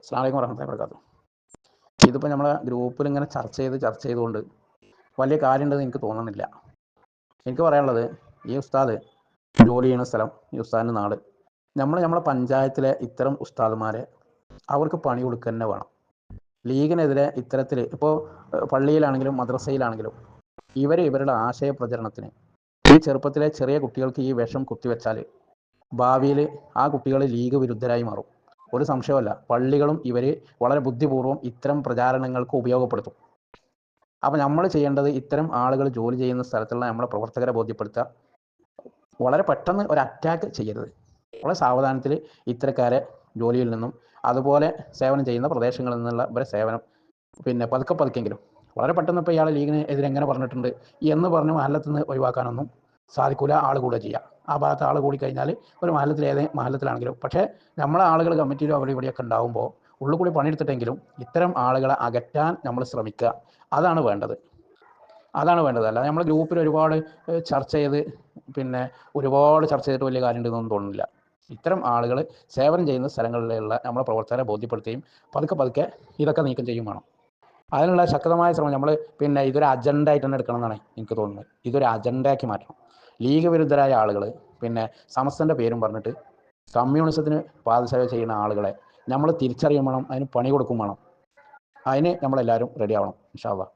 അസ്സലാമു അലൈക്കും വറഹ്മത്തുള്ളാഹി വബറകാതുഹു. ഇതിപ്പോൾ നമ്മളെ ഗ്രൂപ്പിൽ ഇങ്ങനെ ചർച്ച ചെയ്തുകൊണ്ട് വലിയ കാര്യമുണ്ടെന്ന് എനിക്ക് തോന്നുന്നില്ല. എനിക്ക് പറയാനുള്ളത്, ഈ ഉസ്താദ് ജോലി ചെയ്യുന്ന സ്ഥലം, ഈ ഉസ്താദിൻ്റെ നാട്, നമ്മളെ പഞ്ചായത്തിലെ ഇത്തരം ഉസ്താദുമാരെ അവർക്ക് പണി കൊടുക്കുക തന്നെ വേണം. ലീഗിനെതിരെ ഇത്തരത്തിൽ ഇപ്പോൾ പള്ളിയിലാണെങ്കിലും മദ്രസയിലാണെങ്കിലും ഇവരുടെ ആശയ പ്രചരണത്തിന് ഈ ചെറുപ്പത്തിലെ ചെറിയ കുട്ടികൾക്ക് ഈ വിഷം കുത്തിവെച്ചാൽ ഭാവിയിൽ ആ കുട്ടികൾ ലീഗ് വിരുദ്ധരായി മാറും. ഒരു സംശയമല്ല, പള്ളികളും ഇവർ വളരെ ബുദ്ധിപൂർവ്വം ഇത്തരം പ്രചാരണങ്ങൾക്ക് ഉപയോഗപ്പെടുത്തും. അപ്പോൾ നമ്മൾ ചെയ്യേണ്ടത്, ഇത്തരം ആളുകൾ ജോലി ചെയ്യുന്ന സ്ഥലത്തുള്ള നമ്മളെ പ്രവർത്തകരെ ബോധ്യപ്പെടുത്തുക. വളരെ പെട്ടെന്ന് ഒരു അറ്റാക്ക് ചെയ്യരുത്. വളരെ സാവധാനത്തിൽ ഇത്തരക്കാരെ ജോലിയിൽ നിന്നും അതുപോലെ സേവനം ചെയ്യുന്ന പ്രദേശങ്ങളിൽ നിന്നുള്ള ഇവരെ സേവനം പതുക്കെങ്കിലും, വളരെ പെട്ടെന്ന് ഇപ്പോൾ ഇയാളെ ലീഗിന് എതിരെ എങ്ങനെ പറഞ്ഞിട്ടുണ്ട് എന്ന് പറഞ്ഞ് മഹല്ലത്തിൽ നിന്ന് ഒഴിവാക്കാനൊന്നും സാധിക്കില്ല. ആൾ കൂടെ ചെയ്യുക, ആ ഭാഗത്ത് ആൾ കൂടിക്കഴിഞ്ഞാൽ ഒരു മഹല്ലത്തിൽ മഹല്ലത്തിലാണെങ്കിലും, പക്ഷേ നമ്മളെ ആളുകൾ കമ്മിറ്റിയിലും അവിടെ ഇവിടെയൊക്കെ ഉണ്ടാകുമ്പോൾ ഉള്ളിൽ കൂടി പണിയെടുത്തിട്ടെങ്കിലും ഇത്തരം ആളുകളെ അകറ്റാൻ നമ്മൾ ശ്രമിക്കുക. അതാണ് വേണ്ടത്. അല്ല നമ്മൾ ഗ്രൂപ്പിൽ ഒരുപാട് ചർച്ച ചെയ്തിട്ട് വലിയ കാര്യം ഉണ്ടെന്നൊന്നും തോന്നുന്നില്ല. ഇത്തരം ആളുകൾ സേവനം ചെയ്യുന്ന സ്ഥലങ്ങളിലുള്ള നമ്മളെ പ്രവർത്തകരെ ബോധ്യപ്പെടുത്തുകയും പതുക്കെ ഇതൊക്കെ നീക്കം ചെയ്യും വേണം. അതിനുള്ള ശക്തമായ ശ്രമം നമ്മൾ ഇതൊരു അജണ്ട ആയിട്ട് തന്നെ എടുക്കണം എന്നാണ് എനിക്ക് തോന്നുന്നത്. ഇതൊരു അജണ്ടയാക്കി മാറ്റണം. ലീഗ് വിരുദ്ധരായ ആളുകൾ സമസ്തൻ്റെ പേരും പറഞ്ഞിട്ട് കമ്മ്യൂണിസത്തിന് പാദസേവ ചെയ്യുന്ന ആളുകളെ നമ്മൾ തിരിച്ചറിയും വേണം, അതിന് പണി കൊടുക്കും വേണം. അതിന് നമ്മളെല്ലാവരും റെഡി ആവണം ഇൻഷാ അല്ലാഹ്.